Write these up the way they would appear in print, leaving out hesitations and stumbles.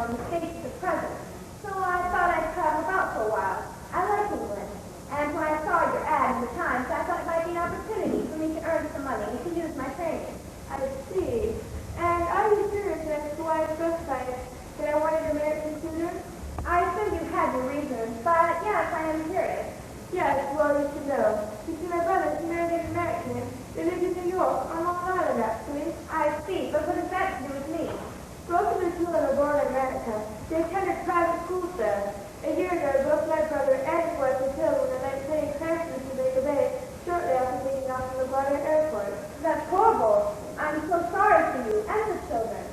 in the States at present, so I thought I'd travel about for a while. I like England, and when I saw your ad in the Times, I thought it might be an opportunity for me to earn some money and to use my training. I see. And are you serious as to why I specified that I wanted an American tutor? I assume you had your reasons, but yes, I am curious. Yes, well, you should know. You see, my brother's married an American. They live in New York, on Long Island, actually. I see, but what does that do with me? Both of the children are born in America. They attended private schools there. A year ago, both my brother and his wife were killed when they went playing crashed into Jamaica Bay shortly after taking off from LaGuardia Airport. That's horrible. I'm so sorry for you and the children.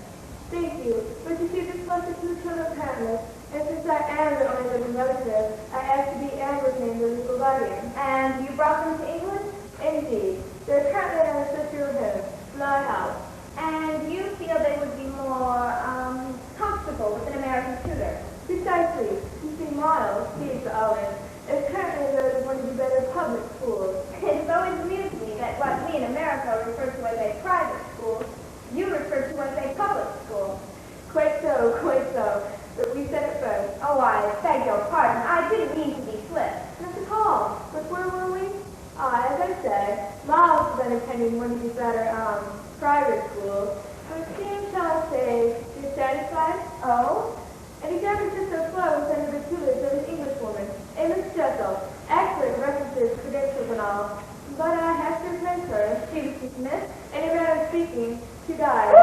Thank you. But you see, this was the two children's family, and since I am the only living relative, I asked to be Amber's name the legal guardian. And you brought them to England? Indeed. They're currently on a sister home, Fly House. And you feel they would be more, comfortable with an American tutor? Precisely. You see, Miles, he's Owen, is currently enrolled in one of the better public schools. It's always amused me that what we in America refer to as a private school, you refer to as a public school. Quite so, quite so. But we said it first. Oh, I beg your pardon. I didn't mean to be flip. Not at all. But where were we? As I said, Miles has been attending one of these better, private schools. But it seems, shall I say, dissatisfied? Oh? And he got just so close under the tutelage of an Englishwoman, a Miss Jessel. Excellent references, credentials, and all. But I have to admit her. She was dismissed? In a manner of speaking, she died.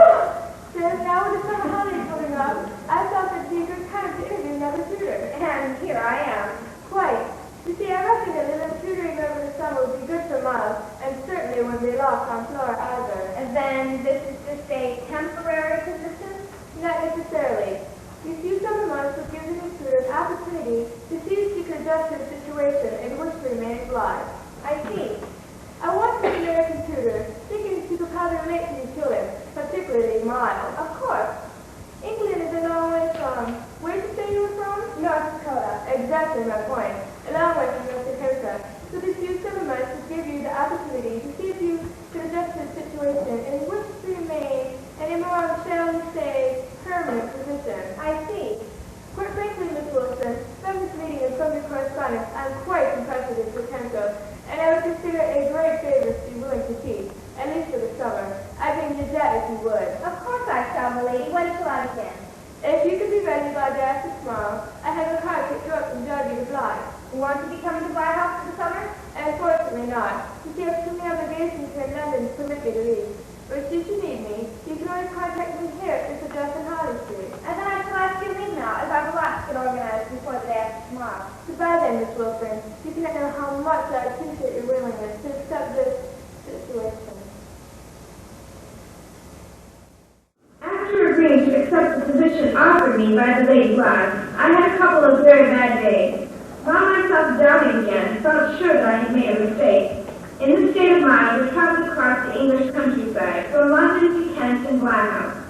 So now with the summer holidays coming up, I thought it'd be a good time to interview another tutor. And here I am. Quite. You see, I reckon that a little tutoring over the summer would be good for Miles, and certainly wouldn't be lost on Flora either. And then this is just a temporary position? Not necessarily. You see, summer months would give the new tutor an opportunity to see if she could adjust to the situation in which the remains lie. I see. I want an American tutor, thinking she could probably relate to these children, particularly Miles. Of course. England is a long way from. Where did you say you were from? North Dakota. Exactly my point. A long way from North Dakota. So this few summer months would give you the opportunity to see if you could adjust to the situation in which to remain in a more, shall we say, permanent position. I see. Quite frankly, Miss Wilson, from this meeting and from your correspondence, I'm quite impressed with your potential, and I would consider it a great favor to be willing to teach, at least for the summer. I'd be in your debt if you would. Of course I shall, my lady. When shall I begin? If you could be ready by day after tomorrow, I have a car to pick you up from Derby to Bly. You want to be coming to White House for the summer? Unfortunately not. You see, I have too many obligations here in London to permit me to leave. But should you need me, you can always contact me here at this address in Harley Street. And then I shall ask you to leave now, as I have a lot to get organized before the day after tomorrow. Goodbye then, Miss Wilson. You cannot know how much I appreciate your willingness to accept this situation. After agreeing to accept the position offered me by the lady class, I had a couple of very bad days. Found myself doubting again, felt sure that I had made a mistake. In the state of mind, I traveled across the English countryside, from London to Kent and Glasgow.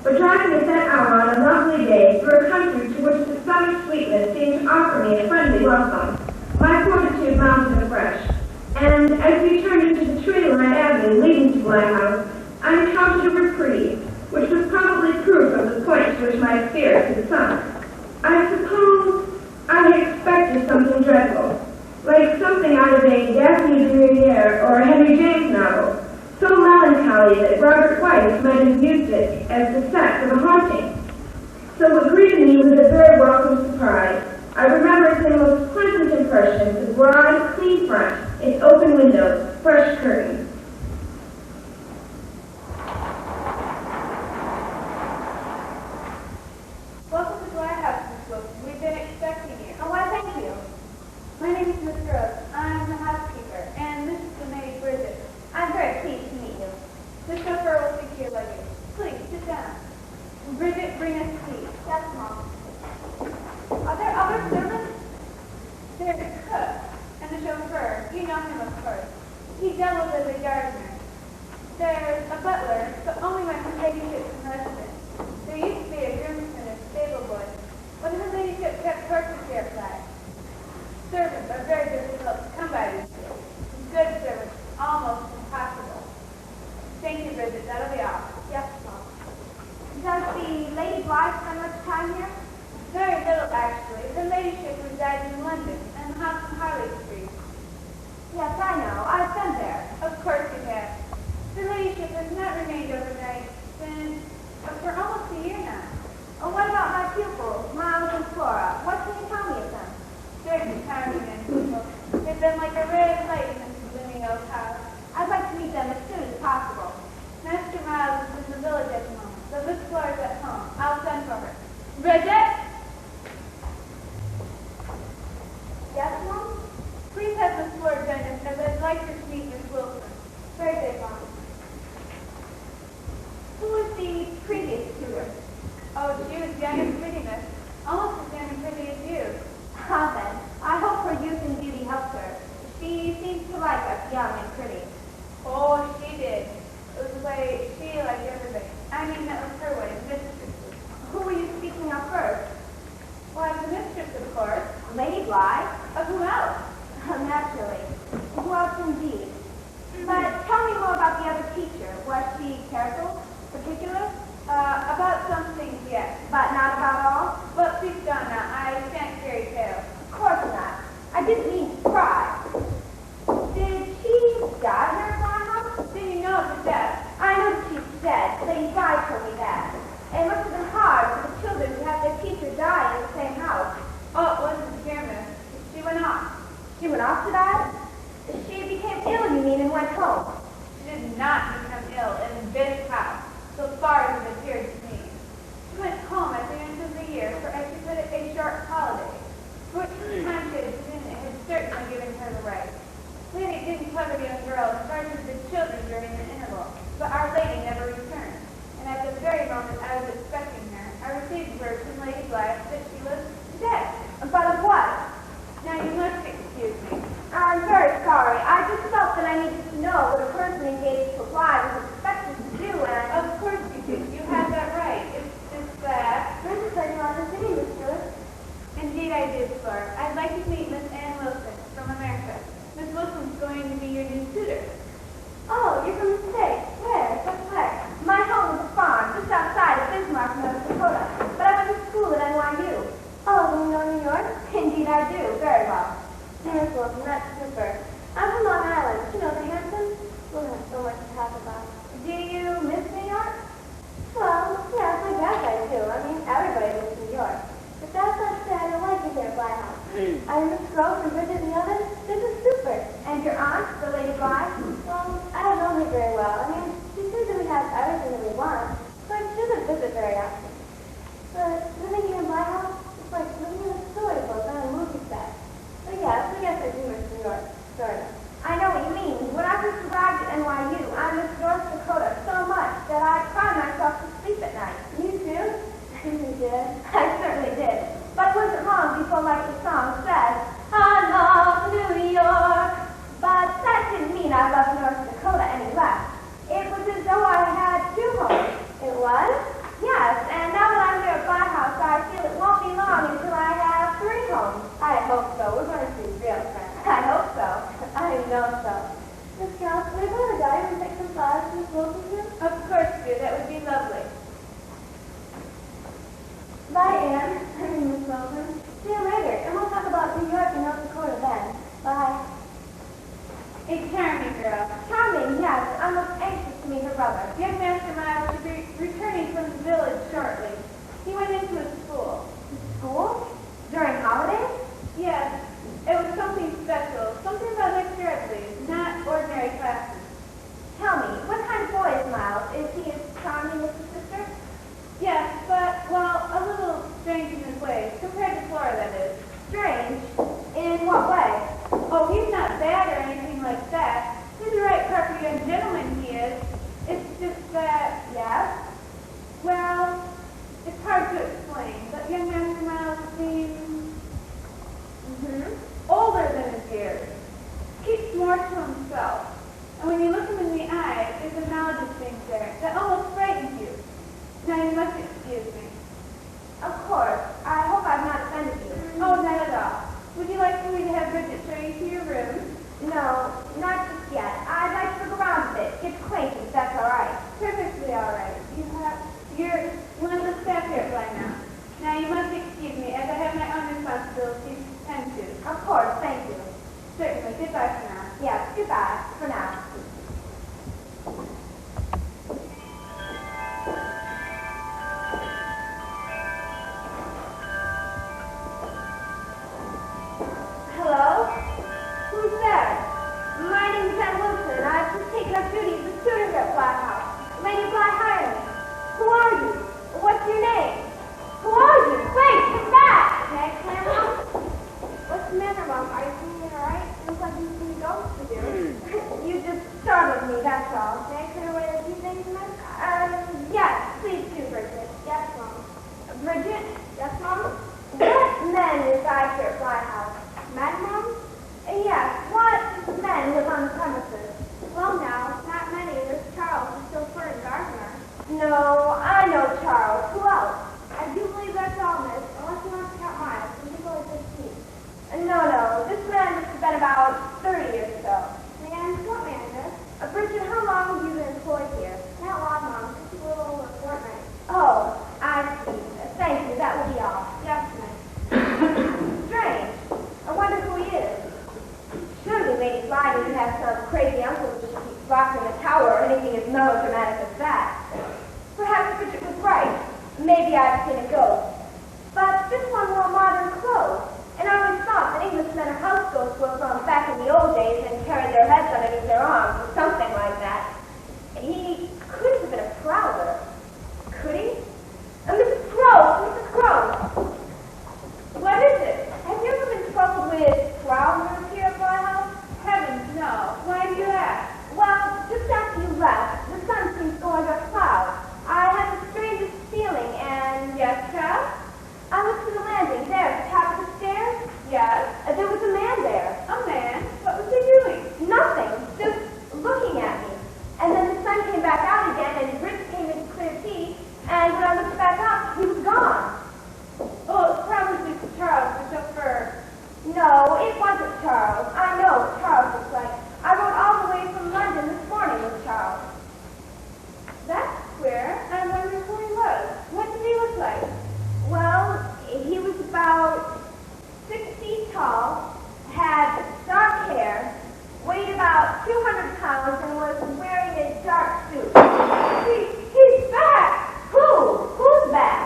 But driving a set hour on a lovely day through a country to which the summer sweetness seemed to offer me a friendly welcome, my fortitude mounted afresh. And as we turned into the tree-lined avenue leading to Glasgow, I encountered a reprieve, which was probably proof of the point to which my spirits had sunk. I suppose I had expected something dreadful, like something out of a Daphne du Maurier or a Henry James novel, so melancholy that Robert Weiss might have used it as the set of a haunting. So what greeted me was a very welcome surprise. I remember the most pleasant impressions, its broad, clean front, its open windows, fresh curtains. Welcome to White House, Miss Wilson. We've been expecting you. Oh, why, thank you. My name is Miss Rose. I'm the housekeeper, and this is the maid, Bridget. I'm very pleased to meet you. The chauffeur will speak to your luggage. Please, sit down. Bridget, bring us tea. Yes, Mom. Are there other servants? There's the cook and the chauffeur. You know him, of course. He doubles as a gardener. There's a butler, but only when her ladyship is resident. There used to be a groomsman and stable boy, but her ladyship kept horses here flat. Servants are very difficult to come by these days. Good servants, almost impossible. Thank you, Bridget. That'll be all. Yes, Mom. Does the Lady Blythe Fly told me that. It must have been hard for the children to have their teacher die in the same house. Oh, it wasn't here, miss. She went off. She went off to die? She became ill, you mean, and went home. She did not become ill in this house, so far as it appeared to me. She went home at the end of the year for, as she put it, a short holiday, which the time she had been in had certainly given her the right. Lady didn't cover the young girl in charge of the children during the interval, but Our Lady never returned, and at the very moment I was expecting her, I received word from Lady Blythe that she was dead. But of what? Now you must excuse me. I'm very sorry. I just felt that I needed to know what a person engaged to fly was expected to do, and Of course you did. You have that right. It's just that. Mrs. said you wanted to see me, Miss Stewart. Indeed I did, Flora. I'd like to meet Miss Ann Wilson from America. Miss Wilson's going to be your new tutor. Oh, you're from the States. Where? What place? My home is a farm just outside of Bismarck, North Dakota. But I went to school at NYU. Oh, do you know New York? Indeed I do. Very well. Miss Wilson, that's super. I'm from Long Island. You know the Hamptons? We'll have so much to talk about. Do you miss New York? Well, yes, I guess I do. I mean, everybody misses New York. But that's not to say I don't like it here at Bly House. I miss Rose and Bridget and the others. This is super. And your aunt, the Lady Bly? Well, I don't know her very well. I mean, she says that we have everything that we want, but she doesn't visit very often. But living here in Bly House, it's like living in a storybook on a movie set. But yes, I guess I do miss New York, sort of. I know what you mean. When I first arrived at NYU, I missed North Dakota so much that I cried myself to sleep at night. You too? You did? I certainly did. But it wasn't long before, like the song says, I love New York. But that didn't mean I loved North Dakota any less. It was as though I had two homes. It was? Yes, and now that I'm here at Bly House, I feel it won't be long until I have three homes. I hope so. We're going to be real friends. I hope so. I know so. Miss Carol, can I go to the garden and pick some flowers for Miss Wilson here? Of course, dear. That would be lovely. Bye, Anne. I mean, Miss Wilson. See you later, and we'll talk about New York and North Dakota then. Bye. A charming girl. Charming, yes. I'm most anxious to meet her brother. Young Master Miles should be returning from the village shortly. He went into a school. School? During holidays? Yes, it was something special. Something about extra leave, not ordinary classes. Tell me, what kind of boy is Miles? Is he as charming as his sister? Yes, but, well, a little strange in his ways, compared to Flora, that is. Strange? In what way? Oh, he's not bad or anything like that. He's a right proper young gentleman, he is. It's just that, Yes? well, it's hard to explain, but young Master Miles seems older than his years. Keeps more to himself. And when you look him in the eye, there's a knowledge of things there that almost frightens you. Now you must excuse me. Of course. I hope I've not offended you. Oh, not at all. Would you like for me to have Bridget show you to your room? No, not just yet. I'd like to look around a bit, get acquainted, if that's all right. Perfectly all right. You're one of the staff here by now. Now you must excuse me, as I have my own responsibilities to tend to. Of course, thank you. Certainly. Goodbye for now. Yes, goodbye, for now. Hello? Who's there? My name's Ann Wilson. I've just taken up duty as a tutor here at Bly House. Lady Bly hired me. Who are you? What's your name? Who are you? Wait, come back! May I come in, Mom? What's the matter, Mom? Are you feeling all right? Looks like you've seen ghosts to do. You just startled me, that's all. May I clear away a few things, Mom? Yes, please do, Bridget. Yes, Mom. Bridget? Yes, Mom? What men reside here at Bly House? Men, Mom? Yes, what men live on the premises? Well, now, not many. There's Charles, the chauffeur and gardener. No, I know Charles. Who else? I do believe that's all, Miss, unless you want to count Miles, and he's only 15. No, this man must have been about 30 or so. Man? What man, Miss? Bridget, how long have you been employed here? Not long, Mom. Just a little over a fortnight. Oh, I see. Thank you. That will be all. Yes, Miss. Strange. I wonder who he is. Surely Lady Bly doesn't have some crazy uncle who just keeps rocking the tower or anything as melodramatic as that. Perhaps maybe I've seen a ghost. But this one wore modern clothes, and I always thought that Englishmen or house ghosts were from back in the old days and carried their heads underneath their arms or something like that. He couldn't have been a prowler, could he? Mrs. Crow! What is it? Have you ever been troubled with prowlers here at my house? Heavens, no. Why do you ask? Well, just after you left, the sun seemed to go under a cloud. I had the strangest feeling, and... Yes, child? I looked to the landing there at the top of the stairs. Yes. There was a man there. A man? What was he doing? Nothing, just looking at me. And then the sun came back out again, and Rich came into clear tea, and when I looked back up, he was gone. Oh, it's probably Mr. Charles, the chauffeur. No, it wasn't Charles. I know what Charles looks like. I rode all the way from London this morning with Charles. That's queer. I wonder who he was. What did he look like? Well, he was about 6 feet tall, had dark hair, weighed about 200 pounds, and was wearing a dark suit. He's back! Who's back?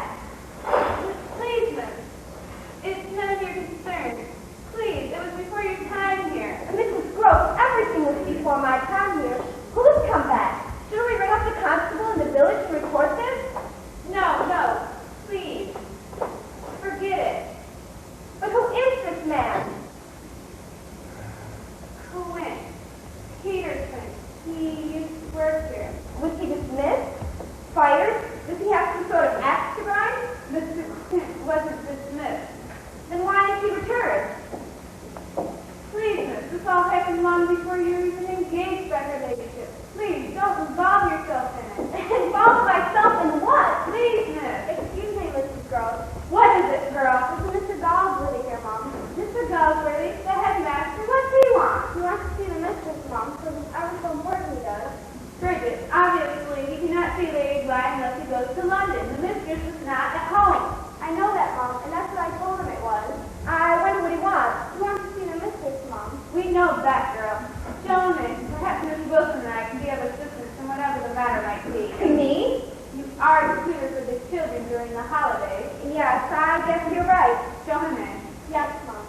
Please, miss. It's none of your concern. Please, it was before your time here. Mrs. Gross, everything was before my time here. Who's come back? Should we ring up the constable in the village to report this? No, please. Forget it. But who is this man? Quinn. Peterson. He used to work here. Was he dismissed? Fired? Does he have some sort of axe to grind? Mr. Quinn wasn't dismissed. Then why did he return? Please, miss, this all happened long before you were even engaged by her ladyship. Please, don't involve yourself in it. Involve myself in what? Please, miss. Excuse me, Mrs. Gross. What is it, girl? Is Mr. Galsworthy here, Mom? Mr. Galsworthy, the headmaster, what do you want? He wants to see the mistress, Mom, because it's ever so important he does. Bridget, obviously, he cannot see Lady Bly unless he goes to London. The mistress is not at home. I know that, Mom, and that's what I told him it was. I wonder what he wants. He wants to see the mistress, Mom. We know that, girl. Show him in. Perhaps Miss Wilson and I can be of assistance in whatever the matter might be. Me? You are the tutor for the children during the holidays. Yes, I guess you're right. Show him in. Yes, Mom.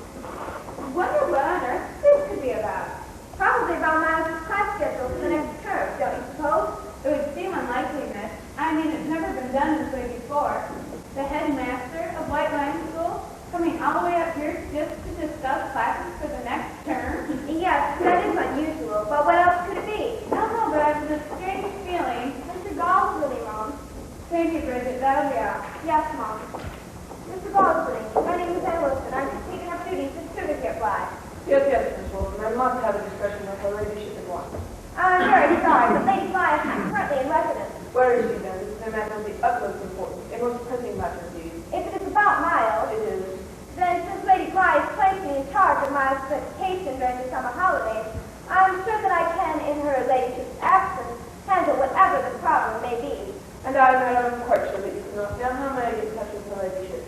Wonder what on earth this could be about. Probably about Miles' class schedule for the next term, don't you suppose? It would seem unlikely, miss. I mean, it's never been done this way before. The headmaster of White Lion School coming all the way up here just to discuss classes for the next term? Yes, that is unusual, but what else could it be? I don't know, but I have this strange feeling. Mr. Galsworthy, Mom. Thank you, Bridget. That'll be all. Yes, Mom. Mr. Galsworthy, my name is Ellison. I'm just taking up duties as tutor here, Bly. Yes, Miss Wilson. I must have a discussion with her ladyship at once. I'm very sorry, but Lady Bly is not currently in residence. Where is she then? This is a matter of the utmost importance, a most pressing matter indeed. If it is about Miles, It is. then since Lady Bly has placed me in charge of Miles' education during the summer holidays, I'm sure that I can, in her ladyship's absence, handle whatever the problem may be. And I, madam, am quite sure that you can know. Now, how may I get in touch with her ladyship?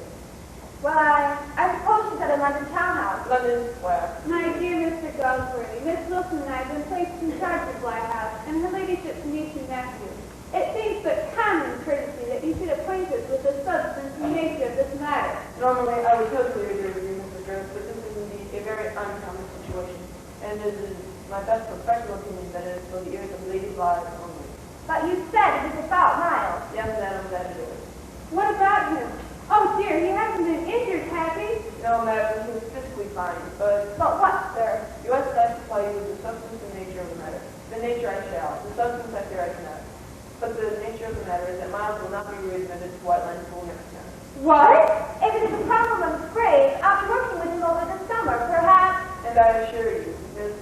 Well, I suppose she's at a London townhouse. London, where? My dear Mr. Galsworthy, Miss Wilson and I have been placed in charge of Bly House and her ladyship's niece and nephew. It seems but common courtesy that you should acquaint us with the substance and nature of this matter. Normally, I would totally agree with you, Mrs. Gross, but this is indeed a very uncommon situation, and it is my best professional opinion that it is for the ears of Lady Bly only. But you said it was about Miles. Yes, madam, that it is. What about him? Oh dear, he hasn't been injured, has he? No, madam, he was physically fine, but But what, sir? you asked us to tell you the substance and nature of the matter. The nature I shall. The substance I fear I cannot. But the nature of the matter is that Miles will not be readmitted to White Line School next term. What? If it is a problem of his grade, I'll be working with him over the summer, perhaps. And I assure you, Miss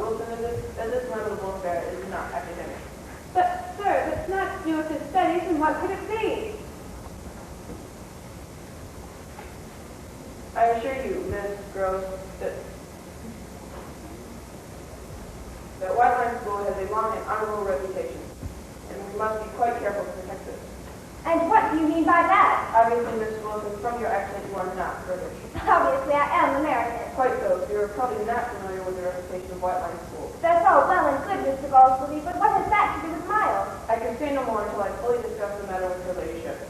Wilson, that this lamentable affair is not academic. But, sir, that's not to do with his studies, and what could it be? I assure you, Miss Gross, that White Line School has a long and honorable reputation, and we must be quite careful to protect it. And what do you mean by that? Obviously, Miss Wilson, from your accent, you are not British. Obviously, I am American. Quite so. You're probably not familiar with the reputation of White Line School. That's all well and good, Mr. Galsworthy, but what has that to do with Miles? I can say no more until I fully discuss the matter with her ladyship.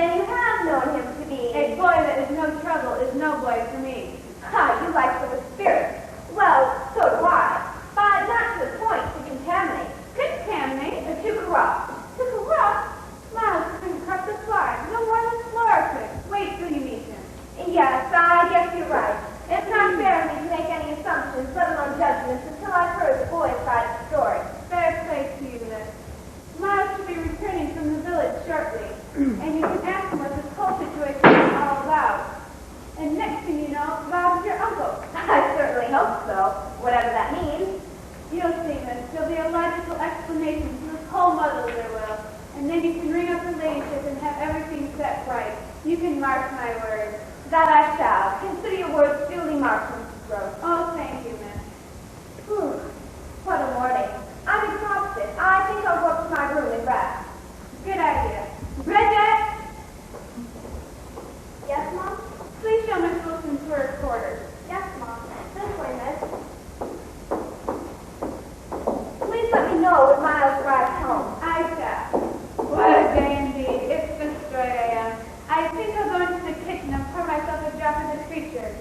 then you have known him to be... A boy that is no trouble is no boy for me. Ha, you like the spirit. Well, so do I. But not to the point to contaminate. Contaminate? To corrupt. To corrupt? Miles couldn't corrupt the Flora, no more than Flora could. Wait till you meet him. Yes, I guess you're right. It's not fair of me to make any assumptions, let alone judgments, until I've heard the boy's side of the story. Fair play to you, miss. Miles should be returning from the village shortly, and you can ask him what this whole situation is all about. And next thing you know, Bob's your uncle. I certainly hope so, whatever that means. You'll see, miss. There'll be a logical explanation to this whole muddle, there will. And then you can ring up the ladyship and have everything set right. You can mark my words. That I shall. Consider your words duly marked, Mrs. Gross. Oh, thank you, miss. Whew. What a morning. I'm exhausted. I think I'll go up to my room and rest. Good idea. Bridget! Yes, Mom? Please show Miss Wilson to her quarters. Yes, Mom. This way, miss. Please let me know when Miles arrives home. I shall. What a day indeed. It's destroyed I am. I think I'll go into the kitchen and pour myself a drop of the creature.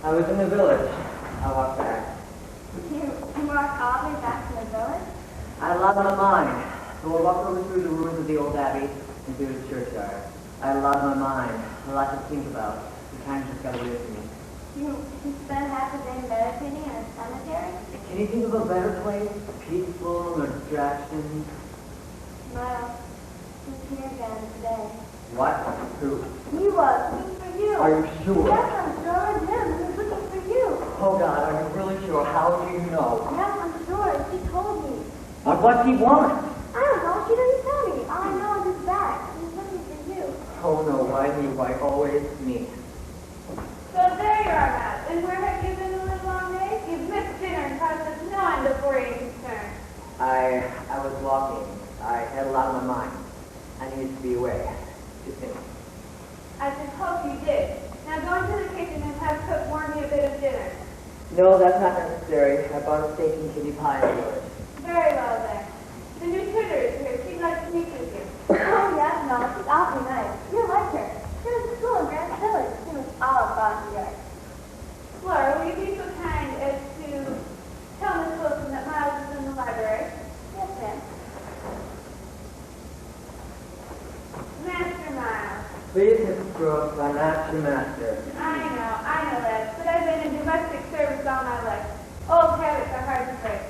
I was in the village. I walked back. You walked all the way back to the village? I lost my mind. So I walked over through the ruins of the old abbey and through the churchyard. I lost my mind. A lot to think about. The time just got away from me. You spent half the day meditating in a cemetery? Can you think of a better place? Peaceful, no distractions. Miles, he's here again today. What? Who? He was looking for you. Are you sure? Yes, I'm sure. Jim, he was looking for you. Oh God, are you really sure? How do you know? Yes, I'm sure. She told me. What's he want? I don't know. She didn't tell me. All I know is his back. He's looking for you. Oh no, why me? Why always me? So there you are, Matt. And where have you been the live long day? You've missed dinner and caused us no end of worry and concern. I was walking. I had a lot on my mind. I needed to be away. To think. I just hope you did. Now go into the kitchen and have cook warm me a bit of dinner. No, that's not necessary. I bought a steak and kidney pie in the village. Very well then. The new tutor is here. She'd like to meet with you. Oh, yes, no. She's awfully nice. You like her. She was at school in Grand Village. She was all about the art. Laura, will you be so kind as to tell Miss Wilson that Miles is in the library? Yes, ma'am. Master Miles. Please, Mrs. Brooks, I'm not your master. I know that, but I've been in domestic service all my life. Old habits are hard to break.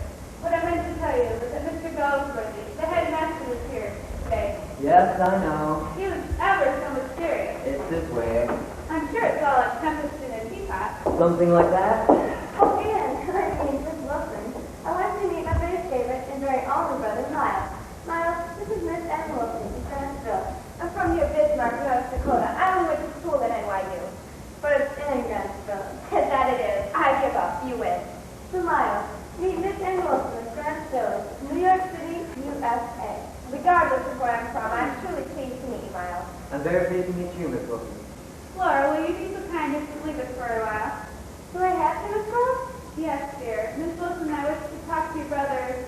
What I meant to tell you was that Mr. Goldsworthy, the headmaster, was here today. Yes, I know. He was ever so mysterious. It's this way. I'm sure it's all a tempest in a teapot. Something like that? Oh, Anne, my name's Miss Wilson. I want to meet my very favorite and very older brother, Miles. Miles, this is Miss Anne Wilson from Grantsville. I'm from near Bismarck, North Dakota. I only went to school at NYU. But it's in Grantsville. That it is. I give up. You win. So, Miles, meet Miss Anne Wilson of Grantsville, New York City, USA. Regardless of where I'm from, I'm truly pleased to meet you, Miles. I'm very pleased to meet you, Miss Wilson. Laura, will you be so kind as to leave us for a while? Do I have to, Miss Rose? Yes, dear. Miss Wilson and I wish to talk to your brother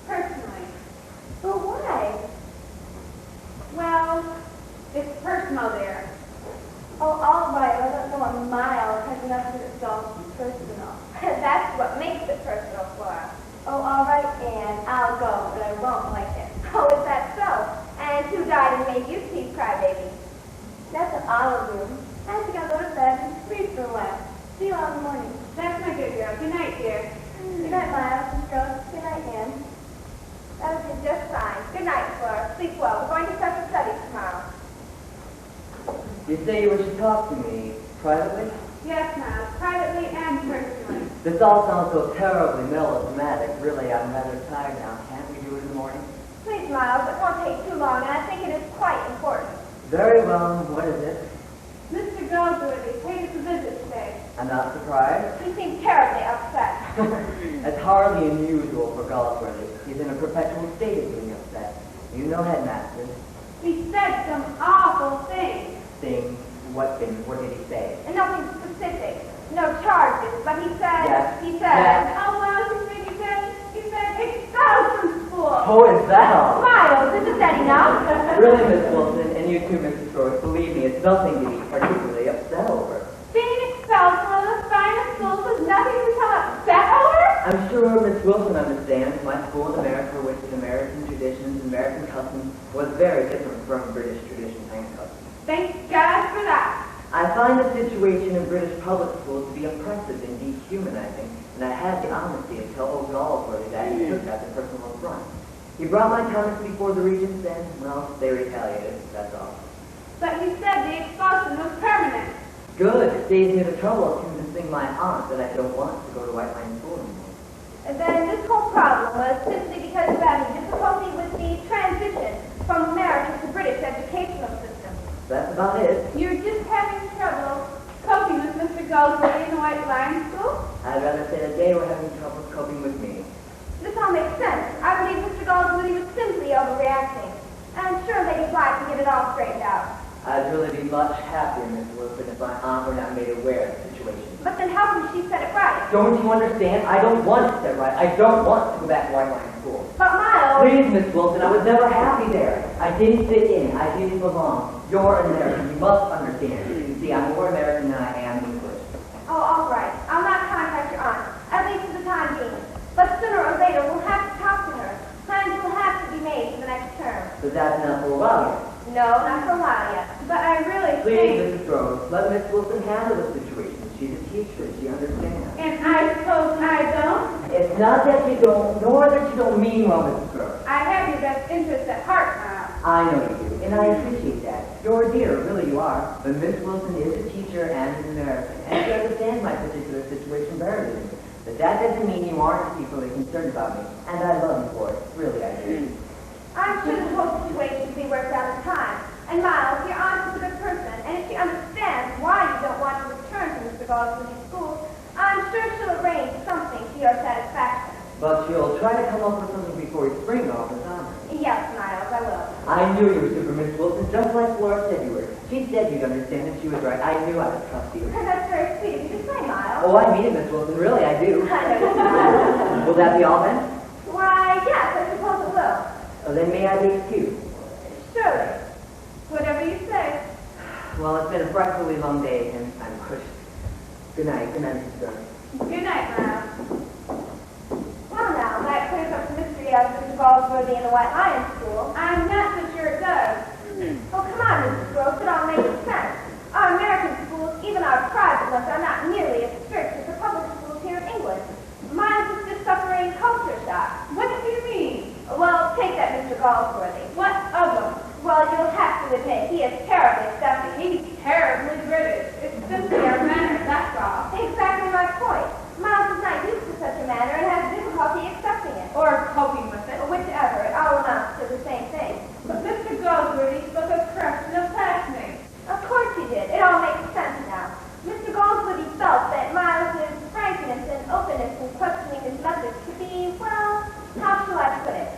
personally. But why? Well, it's personal, dear. Oh, all right. I don't know what Miles has enough to it's all personal. That's what makes it personal for us. Oh, all right, Anne. I'll go, but I won't like it. Oh, is that so? And who died and made you teeth, crybaby? That's what I'll do. I think I'll go to bed and sleep for a while. See you all in the morning. That's my good girl. Good night, dear. Good night, Miles and Rose. Good night, Anne. That was just fine. Good night, Flora. Sleep well. We're going to separate studies tomorrow. You say you wish to talk to me privately? Yes, Miles. Privately and personally. This all sounds so terribly melodramatic. Really, I'm rather tired now. Can't we do it in the morning? Please is, Miles. It won't take too long, and I think it is quite important. Very well. What is it? Mr. Goldsworthy paid us a visit today. I'm not surprised. He seemed terribly upset. That's hardly unusual for Goldsworthy. He's in a perpetual state of being upset. You know, Headmaster. He said some awful things. Things? What things? What did he say? And nothing specific. No charges, but he said, Yes. he said, Yes. Oh, well, he said, expelled from school. Oh, is that all? Miles, isn't that enough? Really, Miss Wilson, and you too, Mrs. Gross, believe me, it's nothing to be particularly upset over. Being expelled from one of the finest schools was nothing to become upset over? I'm sure Miss Wilson understands my school in America, which in American traditions, American customs, was very different from British traditions and customs. Thank God for that. I find the situation in British public schools to be oppressive and dehumanizing, and I had the honesty to tell old Goldsworthy that he took that to personal affront. He brought my comments before the regents and, well, they retaliated, that's all. But he said the expulsion was permanent. Good, it saves me the trouble of convincing my aunt that I don't want to go to White Line School anymore. And then this whole problem was simply because of having difficulty with the transition from American to British educational system. That's about it. You're just having trouble coping with Mr. Goldsworthy in the White Line School? I'd rather say that they were having trouble coping with me. This all makes sense. I believe Mr. Goldsworthy was simply overreacting. And I'm sure they'd like to get it all straightened out. I'd really be much happier, Miss Wilson, if my aunt were not made aware of the situation. But then how come she said it right? Don't you understand? I don't want it set right. I don't want to go back to White Line School. But Miles... Please, Miss Wilson, I was never happy there. I didn't fit in. I didn't belong. You're American. You must understand. You see, I'm more American than I am English. Oh, all right. I'll not contact your aunt, at least for the time being. But sooner or later, we'll have to talk to her. Plans will have to be made for the next term. But that's not for a while yet. No, not for a while yet. But I really Please, think... Mrs. Rose, let Miss Wilson handle the situation. She's a teacher. She understands. And I suppose I don't? It's not that you don't, nor that you don't mean well, Mrs. Rose. I have your best interest at heart, Miles. I know you do, and I appreciate that. You're a dear, really you are. But Miss Wilson is a teacher and an American, and she understands my particular situation better than you. But that doesn't mean you aren't equally concerned about me, and I love you for it. Really, I do. I'm sure the whole situation will be worked out in time. And Miles, your aunt is a good person, and if she understands why you don't want to return to Mr. Goldsworthy's school, I'm sure she'll arrange something to your satisfaction. But she'll try to come up with something before spring all the time. Yes, Miles, I will. I knew you were super, Miss Wilson, just like Flora said you were. She said you'd understand, and she was right. I knew I could trust you. And that's very sweet of you to say, Miles. Oh, I mean it, Miss Wilson. Really, I do. I know you do. Will that be all then? Why, yes, I suppose it will. Well, then may I be excused? Surely. Whatever you say. Well, it's been a frightfully long day, and I'm pushed. Good night, Mrs. Stern. Good night, Miles. Well, now, that clears up the mystery of Mr. Goldsworthy in the White Lion School. I'm not so sure it does. Oh, come on, Mrs. Gross, it all makes sense. Our American schools, even our private ones, are not nearly as strict as the public schools here in England. Miles is just suffering culture shock. What do you mean? Well, take that Mr. Goldsworthy. What of him? Well, you'll have to admit, he is terribly stuffy. He's terribly British. It's simply our manners, that's all. Exactly my point. Miles is not used to such a manner and has difficulty accepting it. Or coping with it. Whichever, it all amounts to the same thing. But Mr. Goldsworthy spoke of corruption of classmates. Of course he did. It all makes sense now. Mr. Goldsworthy felt that Miles' frankness and openness in questioning his methods to be, well, how shall I put it?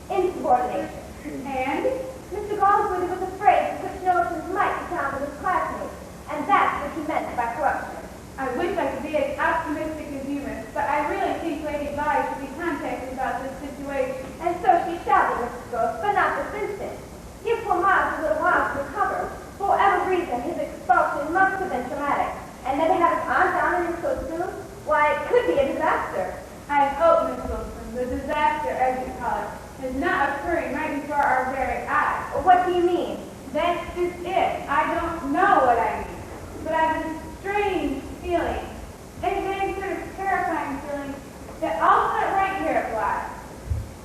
Insubordination. And? Mr. Goldsworthy was afraid that such notions might be found with his classmates, and that's what he meant by corruption. I wish I could be as optimistic as you, miss, but I really think Lady Bly should be contacted about this situation. And so she shall be, Mrs. Gross, but not this instant. Give poor Miles a little while to recover. For whatever reason, his expulsion must have been traumatic. And then to have his aunt down in his costume, why, it could be a disaster. I hope, Miss Wilson, the disaster, as you call it, is not occurring right before our very eyes. What do you mean? That is it. I don't know what I mean. But I have this strange feeling, a vague sort of terrifying feeling, that I'll start right here at Bly.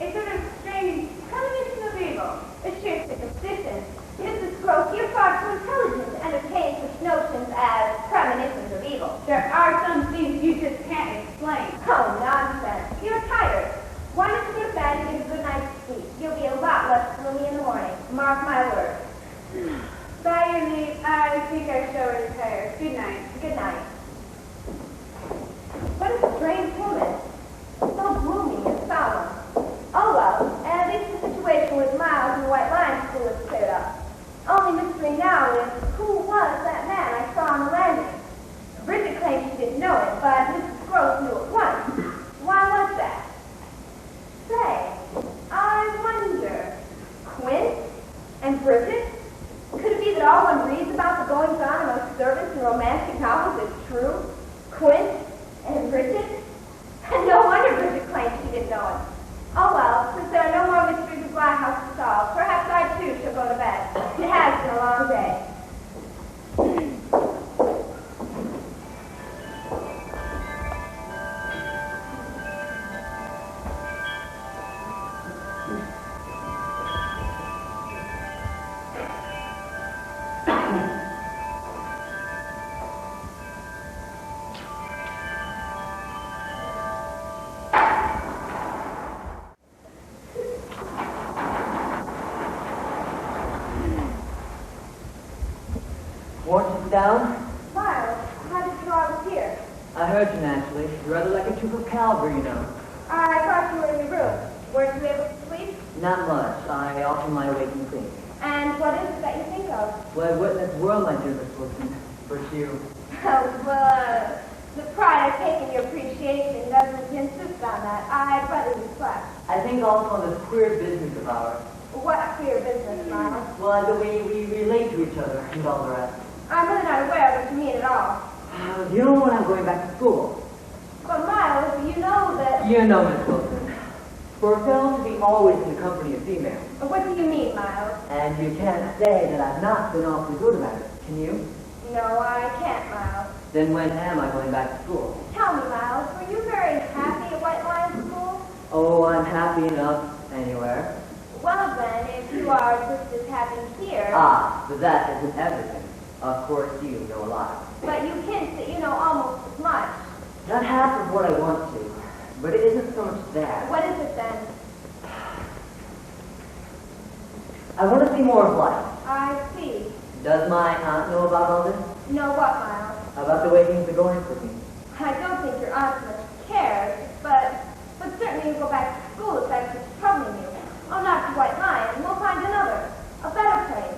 A sort of strange premonition of evil. A sheer superstition. Mrs. Gross, you're far too intelligent to entertain such notions as premonitions of evil. There are some things you just can't explain. Oh, nonsense. You're tired. Why don't you go to bed and get a good night's sleep? You'll be a lot less Mark my words. By your leave, I think I shall retire. Good night. Good night. What a strange woman. So gloomy and solemn. Oh well, at least the situation with Miles and the White Lion School is cleared up. Only mystery now is who was that man I saw on the landing? Bridget claims she didn't know it, but Mrs. Gross knew at once. Why was that? Say, I wonder. Quint and Bridget? Could it be that all one reads about the goings-on among servants and romantic novels is true? Quint and Bridget? And no wonder Bridget claims she didn't know it. Oh well, since there are no more mysteries of Black House to solve, perhaps I too shall go to bed. It has been a long day. Won't you sit down? Miles, how did you know I was here? I heard you naturally. You're rather like a troop of cavalry, you know. I thought you were in your room. Weren't you able to sleep? Not much. I often lie awake and think. And what is it that you think of? Well, what in this world, my dear Miss Wilson? But you. The pride I take in your appreciation doesn't insist on that. I'd rather you slept. I think also on this queer business of ours. What queer business, Miles? Well, the way we relate to each other and all the rest. I'm really not aware of what you mean at all. You know when I'm going back to school? But Miles, you know that... You know, Miss Wilson. For a fellow to be always in the company of females. What do you mean, Miles? And you can't say that I've not been awfully good about it, can you? No, I can't, Miles. Then when am I going back to school? Tell me, Miles, were you very happy at White Lion School? Oh, I'm happy enough anywhere. Well, then, if you are just as happy here... Ah, but that isn't everything. Of course, you know a lot. But you hint that you know almost as much. Not half of what I want to, but it isn't so much that. What is it, then? I want to see more of life. I see. Does my aunt know about all this? Know what, Miles? About the way things are going for me? I don't think your aunt much cares, but certainly you go back to school if that's what's troubling you. Oh, not to White Lion. We'll find another. A better place.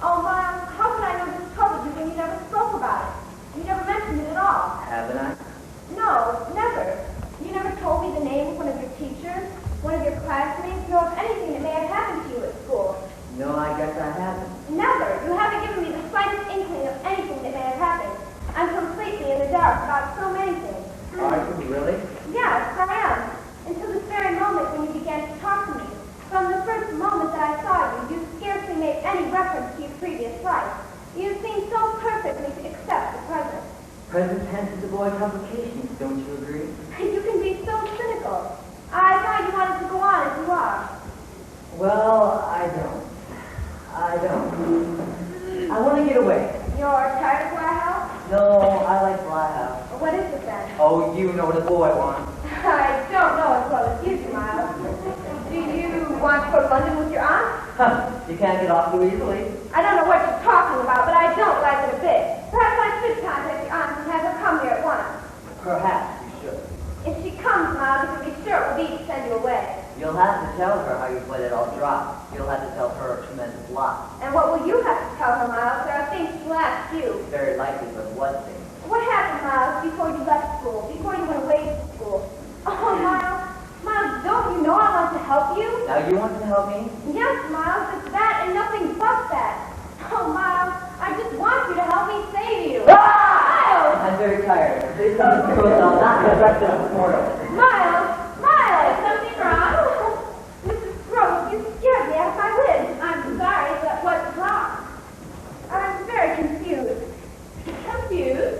Oh, Miles, how could I know this troubled you when you never spoke about it? You never mentioned it at all. Haven't I? No, never. You never told me the name of one of your teachers, one of your classmates, nor of anything that may have happened to you at school. No, I guess I haven't. Never. You haven't given me the slightest inkling of anything that may have happened. I'm completely in the dark about so many things. Are you really? Yes, I am. Until this very moment when you began to talk to me. From the first moment that I saw you, you scarcely made any reference to your previous life. You seemed so perfectly to accept the present. Present tense is avoid complications, don't you agree? You can be so cynical. I thought you wanted to go on as you are. Well, I don't. I want to get away. You're tired of Black House? No, I like Black House. What is it then? Oh, you know the boy wants. I don't know as well as you do, Miles. Do you want to go to London with your aunt? You can't get off too easily. I don't know what you're talking about, but I don't like it a bit. Perhaps I should contact your aunt and have her come here at once. Perhaps you should. If she comes, Miles, you can be sure it will be to send you away. You'll have to tell her how you've let it all drop. You'll have to tell her a tremendous lot. And what will you have to tell her, Miles? There are things she'll ask you. Very likely, but what thing? What happened, Miles, before you left school, before you went away to school? Oh, Miles, don't you know I want to help you? Now you want to help me? Yes, Miles, it's that and nothing but that. Oh, Miles, I just want you to help me save you. Miles! I'm very tired. Please come to school, I'll not get breakfast this morning. Miles! Is something wrong? Mrs. Gross, you scared me out of my wits. I'm sorry, but what's wrong? I'm very confused. Confused?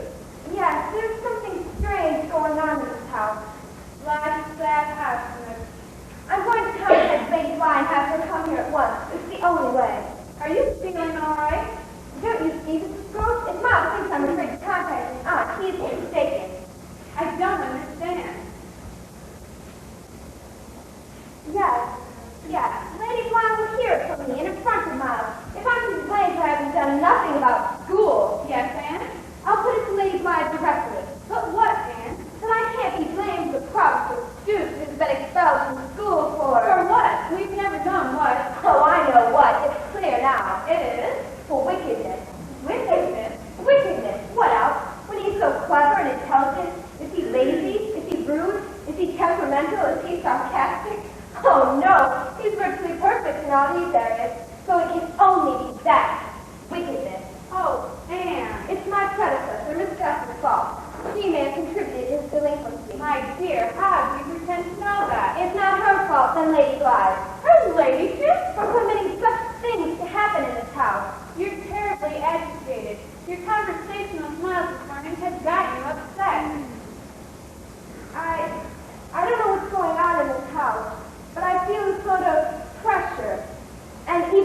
Yes, there's something strange going on in this house. Like that house. I'm going to contact Lady Bly and have her come here at once. It's the only way. Are you feeling all right? Don't you see, Mrs. Gross? If Miles thinks I'm afraid to contact his aunt, he is mistaken. I don't understand. Yes. Lady Bly will hear it from me and in front of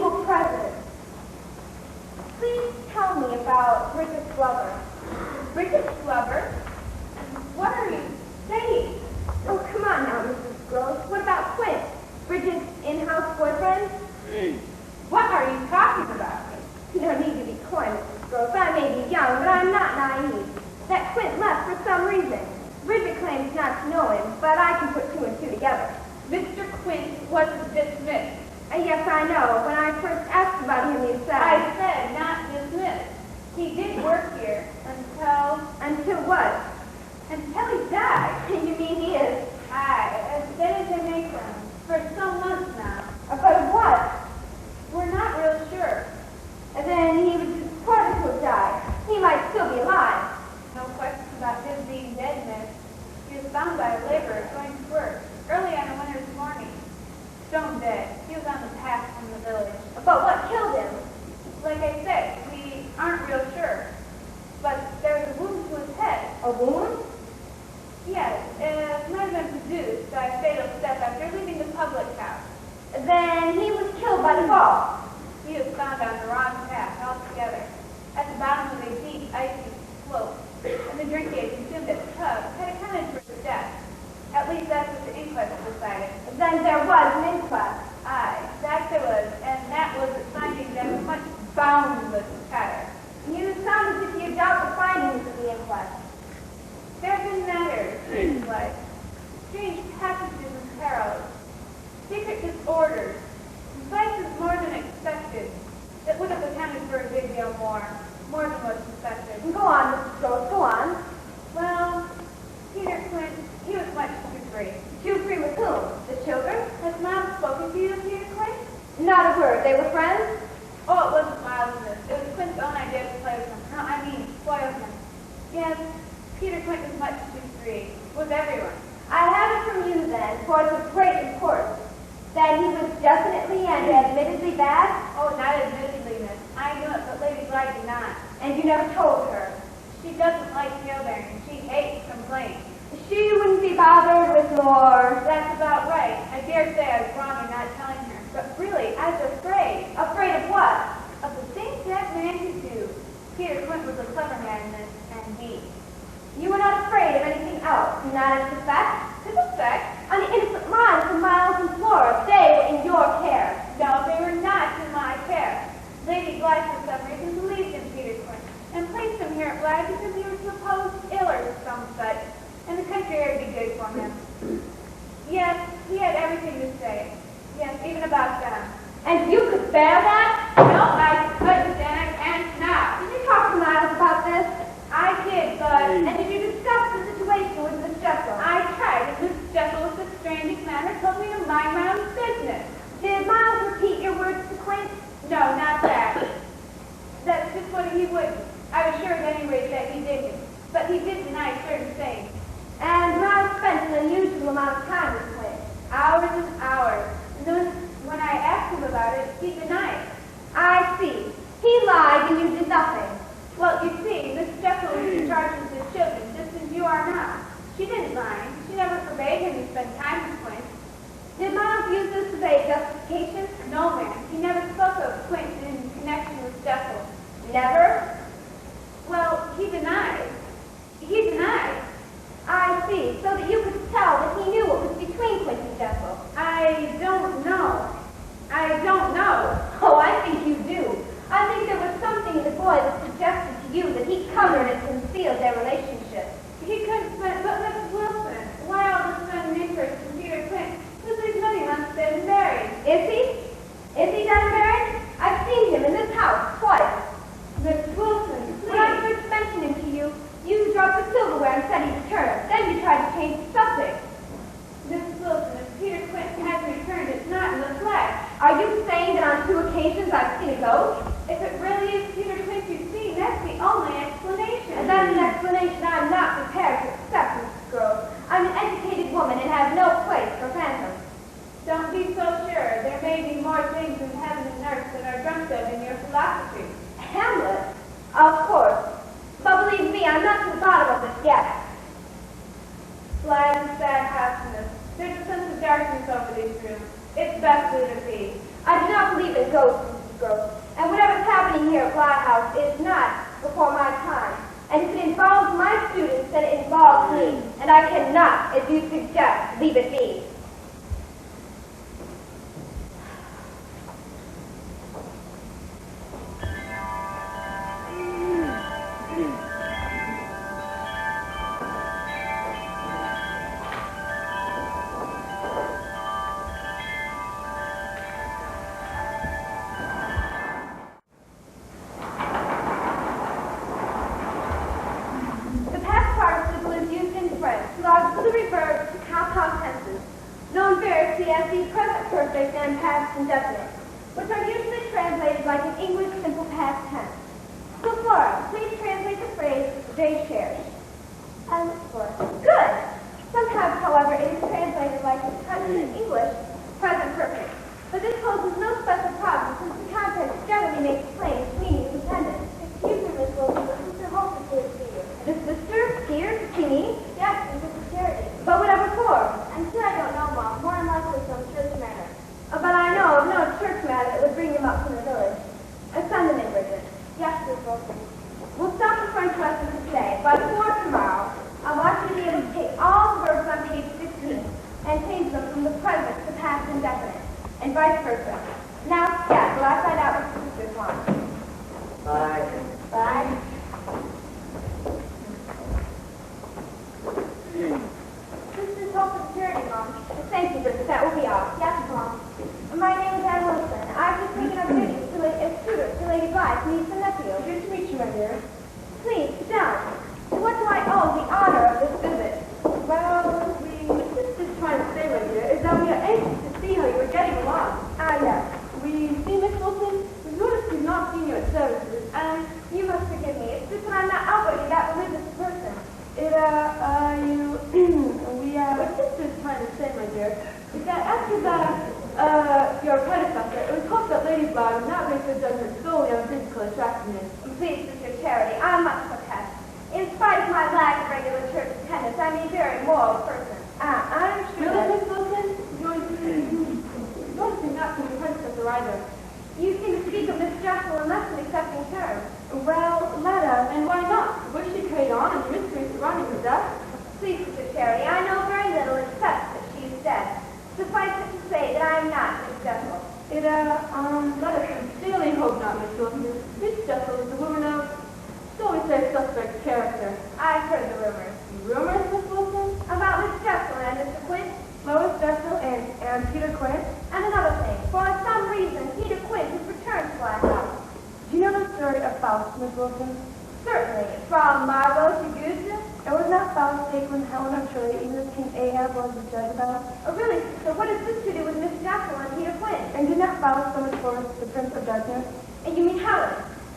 a present. Please tell me about Bridget Glover. Bridget Glover? What are you saying? Oh, come on now, Mrs. Gross. What about Quint? Bridget's in-house boyfriend? What are you talking about? You don't need to be coy, Mrs. Gross. I may be young, but I'm not naive. That Quint left for some reason. Bridget claims not to know him, but I can put two and two together. Mr. Quint was dismissed. Yes, I know. When I first asked about him, you said... I said not dismissed. He did work here until... Until what? Until he died. You mean he is? I've been in Jamaica for some months now. But what? We're not real sure. And then he was reported to have died. He might still be alive. No question about his being dead, miss. He was found by a laborer going to work early on a winter's morning. Stone dead. He was on the path from the village. But what killed him? Like I said, we aren't real sure. But there's a wound to his head. A wound? Yes, it might have been produced by a fatal step after leaving the public house. Then he was killed by the fall. He was found on the wrong path altogether, at the bottom of a deep, icy slope, and the drink he had consumed at the tub had accounted for his death. At least that's what the inquest decided. Then there was an inquest. Aye, that there was, and that was a finding that was much boundless chatter. You sound as if you doubt the findings of the inquest. There have been matters, things like strange passages and perils, secret disorders, vices more than expected, that would have accounted for a good deal more than was suspected. Go on, Mrs. Gross, go on. Well, Peter Quint, he was much too free. Too free with whom? The children? Has Miles spoken to you of Peter Quint? Not a word. They were friends? Oh, it wasn't Miles' this. It was Quint's own idea to play with him. No, I mean, spoil him. Yes, Peter Quint was much too free. With everyone. I have it from you then, for it's of great importance, that he was definitely and admittedly bad? Oh, not admittedly, miss. I knew it, but Lady Blythe did not. And you never told her. She doesn't like tale-bearing. She hates complaints. She wouldn't be bothered with more... That's about right. I dare say I was wrong in not telling her. But really, I was afraid. Afraid of what? Of the things that man could do. Peter Quint was a clever man, miss, and he. You were not afraid of anything else, not as the fact? To the fact? On the innocent minds of Miles and Flora, they were in your care. No, they were not in my care. Lady Blythe, for some reason, believed in Peter Quint, and placed him here at Blythe because he was supposed ill or some such, and the country air would be good for him. Yes, he had everything to say. Yes, even about them. And you could bear that? No, I couldn't, and I can't now. Did you talk to Miles about this? I did, but... And did you discuss the situation with Miss Jessel? I tried, and Miss Jessel, with the strangest manner, told me to mind my own business. Did Miles repeat your words to Quint? No, not that. That's just what he wouldn't. I was sure at any rate that he didn't. But he did deny certain things. And Miles spent an unusual amount of time with Quint. Hours and hours. And then when I asked him about it, he denied. I see. He lied and you did nothing. Well, you see, Miss Jessel was in charge of the children, just as you are now. She didn't mind. She never forbade him to spend time with Quint. Did Miles use this as a justification? No, ma'am. He never spoke of Quint in connection with Jessel. Never? Well, he denied. He denied. I see. So that you could tell that he knew what was between Quint and Jessel. I don't know. I don't know. Oh, I think you do. I think there was something in the boy that suggested to you that he covered and concealed their relationship. He couldn't spend, but Miss Wilson, why all this sudden interest in Peter Quint? Because there's many months that he's married. Is he? Is he done married? I've seen him in this house twice. Miss Wilson, When I please. first mentioned him to you, you dropped the silverware and said he'd returned. Then you tried to change the subject. Miss Wilson, if Peter Quint has returned, it's not in the flesh. Are you saying that on 2 occasions I've seen a ghost? If it really is Peter Quint you've seen, that's the only explanation. And that's an explanation I'm not prepared to accept, Mrs. Groves. I'm an educated woman and have no place for phantoms. Don't be so sure. There may be more things in heaven and earth that are dreamt of in your philosophy. Hamlet? Of course. But believe me, I'm not to the bottom of this yet. Blythe and sad happiness. There's a sense of darkness over these rooms. It's best leave it be. I do not believe in ghosts and Mrs. Gross. And whatever's happening here at Bly House is not before my time. And if it involves my students, then it involves me. And I cannot, as you suggest, leave it be. Indefinite, which are usually translated like an English simple past tense. So, Flora, please translate the phrase they shared. I look for it. Good. Sometimes, however, it is translated like the present in English, present perfect. But this poses no special problem since the context generally makes plain its meaning is intended. Excuse me, Miss Wilson, but Sister Holt is here to see you. The sister here to see me? Yes, and Sister Charity. But whatever for? I'm sure I don't know, Mom. More than likely some church matter. But I know of no church matter that would bring him up from the village. Send them in, Bridget. Yes, Miss Wilson. We'll stop the French lesson for today, but before tomorrow, I want you to be able to take all the verbs on page 16 and change them from the present to past indefinite, and vice versa. Now, Scat, will I find out what the sisters want? Bye. Bye. Sisters hope for charity, Mom. Thank you, Bridget. That will be all. Yes, Mom. My name is Anne Wilson. I've just taken up duty as tutor to Lady Blythe's niece and nephew. Good to meet you, my dear. Please, sit down. To what do I owe the honor of this visit? Well, the sisters trying to say, my dear, is that we are anxious to see how you are getting along. Ah, yes. We see, Miss Wilson, we've noticed you've not seen you at services, and You must forgive me. It's just that I'm not outwardly that religious person. what sisters trying to say, my dear, is that after your predecessor, it was hoped that Lady Bly would not base her judgment solely on physical attractiveness. Please, Sister Charity, I'm much protest. In spite of my lack of regular church attendance, I'm a very moral person. I'm sure Really, that Miss Wilson? Noticing not from your predecessor either. you seem to speak of Miss Jessel in less than accepting terms. Well, let us. And why not? What she carried on and the mystery surrounding her death? Please, Sister Charity, I know very little except that she is dead. Suffice it to say that I am not Miss Jessel. Let us sincerely hope not, Miss Wilson. Miss Jessel is a woman of, so we say, suspect character. I've heard the rumors. Rumors, Miss Wilson? About Miss Jessel and Mr. Quint, Lois Jessel and Peter Quint? and another thing. For some reason, Peter Quint has returned to my house. Do you know the story of Faust, Miss Wilson? Certainly, from Margot to Goethe. And was not Faust taken with Helen of Troy, even as King Ahab was the judge about? Oh, really, sister, what has this to do with Miss Jessel and Peter Quint? And did not Faust summon forth the Prince of Darkness? And you mean Helen?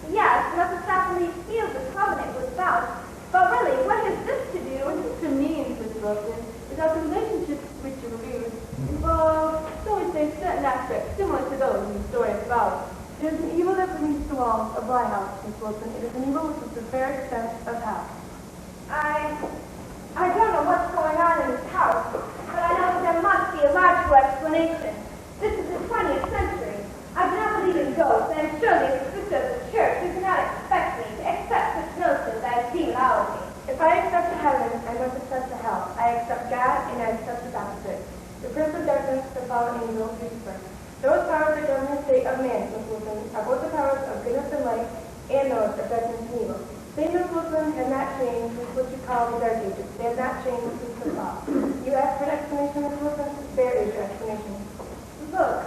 Yes, Mephistopheles sealed the covenant with Faust. But really, what has this to do What with... this means, Miss Wilson, is that the relationships which you reviewed involve, so we say, certain aspects similar to those in the story of Faust. It is an evil that brings the walls of Bly House, Miss Wilson. It is an evil which is the fair extent of house. I don't know what's going on in this house, but I know that there must be a logical explanation. This is the 20th century. I do not believe in ghosts, and surely as a sister of the church, you cannot expect me to accept such notions as demonology. If I accept heaven, I must accept the hell. I accept God, and I accept the opposite. The Prince of Darkness, the fallen angel, Lucifer. Those powers that govern the state of man, Miss Wilson, are both the powers of goodness and light, and those of darkness and evil. They, Miss Wilson, have not changed since what you call the Dark Ages. They have not changed since the fall. You ask for an explanation, Miss Wilson? There is your explanation. Look.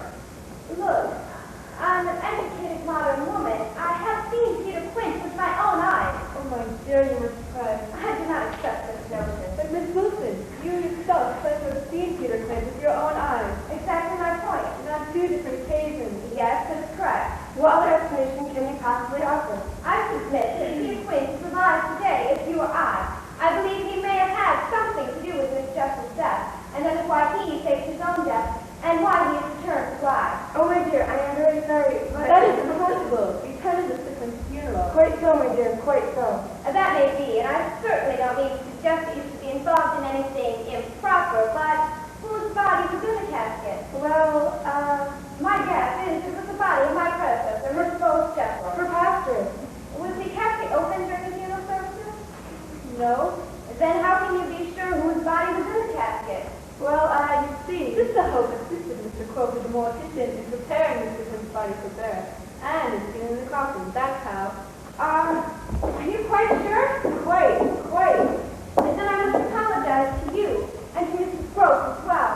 I'm an educated modern woman. I have seen Peter Quint with my own eyes. Oh, my dear, you must pray. I do not accept such notions. But, Miss Wilson, you yourself said to have seen Peter Quint with your own eyes. Exactly my point. On 2 different occasions. Yes, that is correct. What other explanation can you possibly offer? I submit that Peter Quint is alive today as you or I. I believe he may have had something to do with Miss Jessel's death, and that is why he faked his own death, and why he has returned to life. Oh, my dear, I am very sorry, but... That is impossible. We attended the sickman's funeral. Quite so, my dear, quite so. That may be, and I certainly don't mean to suggest that you should be involved in anything improper, but whose body was in the casket? Well, My guess is it was the body of my predecessor, attendants getting in the coffin. That's how. Are you quite sure? Quite. And then I must apologize to you and to Mrs. Gross as well.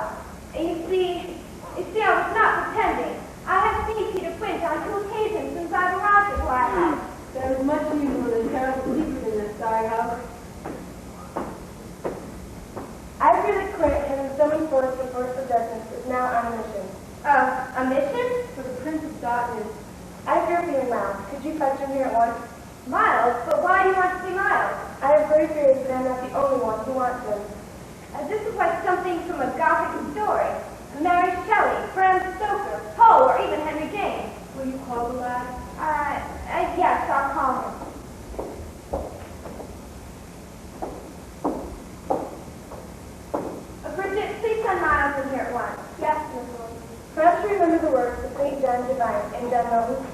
You see, I was not pretending. I have seen Peter Quint on 2 occasions since I've arrived at Black House. There is much evil and terrible secret in this sorry house. I fear that Quint, having summoned forth the force of darkness, is now on a mission. A mission? For the Prince of Darkness. I fear for you, Miles. Could you fetch him here at once? Miles? But why do you want to see Miles? I have great fears that I am not the only one who wants him. This is like something from a Gothic story. Mary Shelley, Bram Stoker, Poe, or even Henry James. Will you call the lad? Yes, I'll call him. Bridget, please send Miles in here at once. Yes, Miss Wilson. Perhaps you remember the works of St. John Divine and John Milton?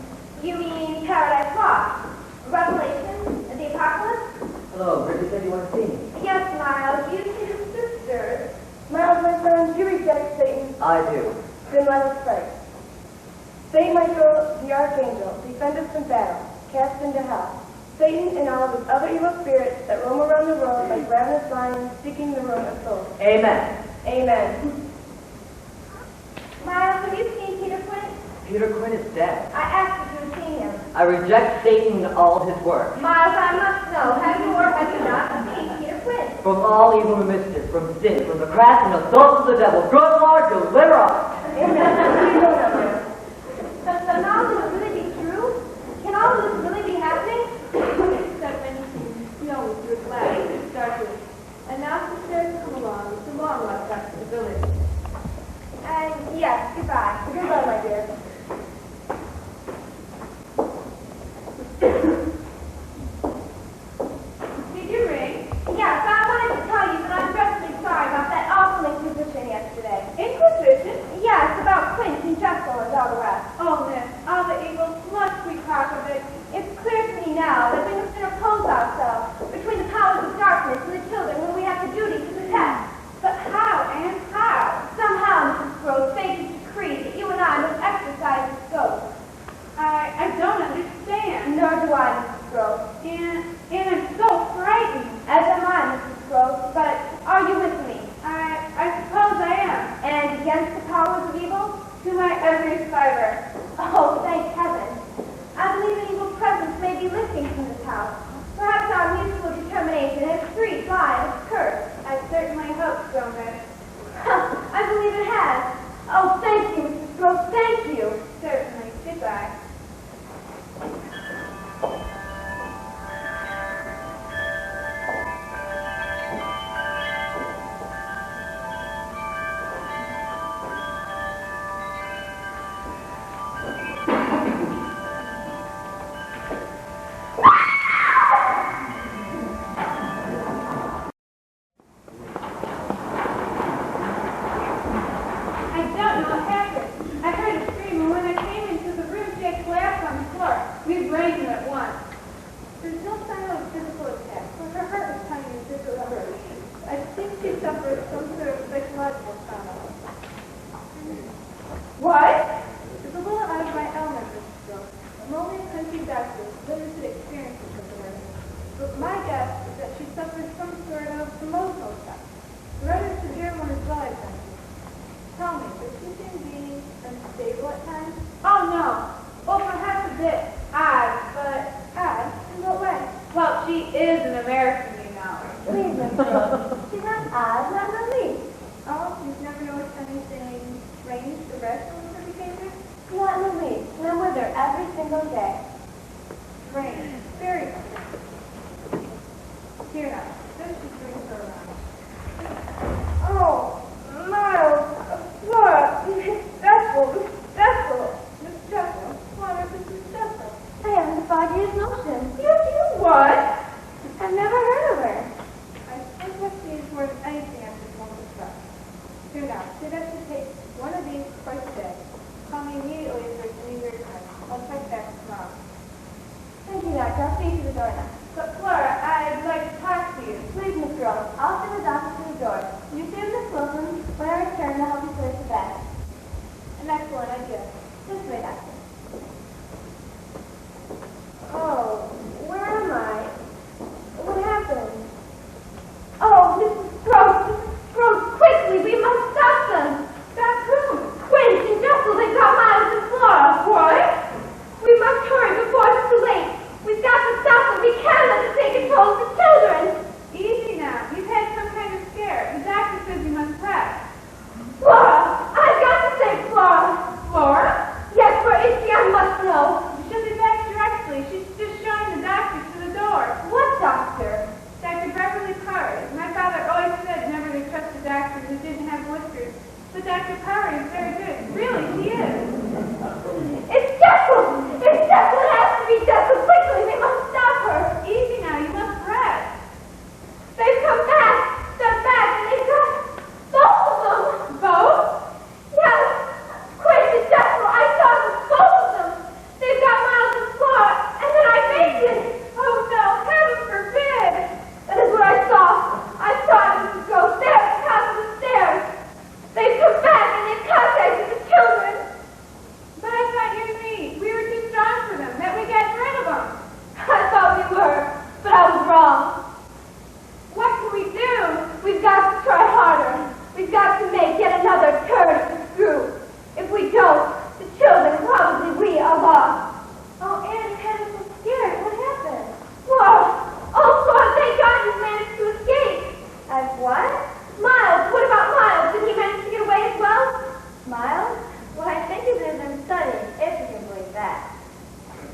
You mean Paradise Lost? Revelation? The Apocalypse? Hello, Bridget said you want to see me. Yes, Miles, you two sisters. Miles, my friend, do you reject Satan? I do. Then let us pray. Saint Michael, the Archangel, defend us from battle, cast into hell. Satan and all of his other evil spirits that roam around the world like ravenous lions seeking the ruin of souls. Amen. Amen. Miles, have you seen Peter Quint? Peter Quint is dead. I asked if you had seen him. I reject Satan and all his work. Miles, I must know, have you or have you not seen Peter Quint? From all evil and mischief, from sin, from the craft and assaults of the devil. Good Lord, deliver us. Amen. You know that, man. Can all this really be true? Can all this really be happening? Except when you know through glass and darkness. And now sisters come along with the long walk back to the village. And yes, goodbye. Goodbye, my dear. Did you ring? Yes, I wanted to tell you that I'm dreadfully sorry about that awful inquisition yesterday. Inquisition? Yes, about Quint and Jessel and all the rest. Oh, miss, all the evil must we talk of it. It's clear to me now that we must interpose ourselves between the powers of darkness and the children whom we have the duty to protect. But how, Anne, how? Somehow, Mrs. Gross, fate has decreed that you and I must exercise this scope. I don't understand. Nor do I, Mrs. Gross. Anne, I'm so frightened. As am I, Mrs. Gross. But are you with me? I suppose I am. And against the powers of evil? To my every fiber. Oh, thank heaven. I believe an evil presence may be lifting from this house. Perhaps our mutual determination has freed by its curse. I certainly hope so, miss. I believe it has. Oh, thank you, Mrs. Gross. Thank you. Certainly. Goodbye.